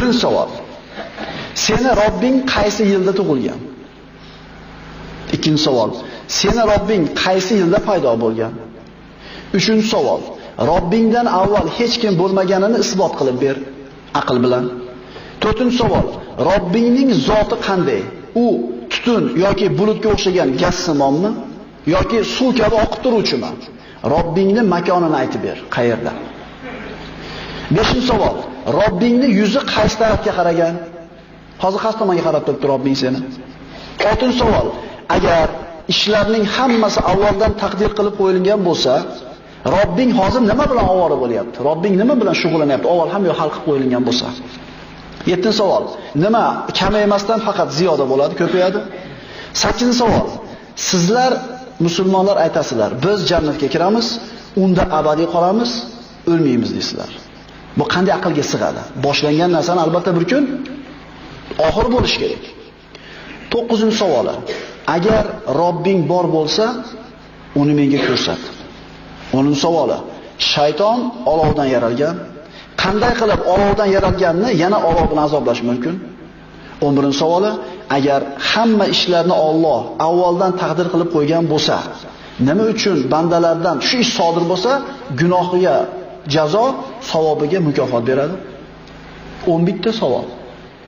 Birinchi savol. Seni Robbing qaysi yilda tug'ilgan? Ikkinchi savol. Seni Robbing qaysi yilda paydo bo'lgan? Uchinchi savol. Robbingdan avval hech kim bo'lmaganini isbot qilib ber aql bilan. To'rtinchi savol. Robbingning zoti qanday? U tutun yoki bulutga o'xshagan gaz-simonmi yoki suv kabi oqib turuvchimi? Robbingning makonini aytib ber. Qayerda? Beshinchi savol. Robbingning yuzi qaysi tarafga qaragan? Hozir qaysi tomonga qarab turibdi Robbing seni? Oltinchi savol. Agar ishlarning hammasi avvaldan taqdir qilib qo'yilgan bo'lsa, Robbing hozir nima bilan ovora bo'lyapti? Robbing nima bilan shug'ullanyapti? Avval ham yo hal qilib qo'yilgan bo'lsa. Yettinchi savol. Nima kamaymasdan faqat ziyoda bo'ladi, ko'payadi? Sakkizinchi savol. Sizlar musulmonlar aytasizlar, biz jannatga kiramiz, unda abadiy qolamiz, o'lmaymiz deysizlar. Bu qanday aqlga sig'adi? Boshlangan narsani albatta bir kun oxir bo'lish kerak. 9-savoli. Agar Robbing bor bo'lsa, uni menga ko'rsat. 10-savoli. Shayton olovdan yaralgan. Qanday qilib olovdan yaralganini yana olov bilan azoblash mumkin? 11-savoli. Agar hamma ishlarni Alloh avvaldan taqdir qilib qo'ygan bo'lsa, nima uchun bandalardan shu ish sodir bo'lsa, gunohiga jazo, savobiga mukofot beradi? 11 savol.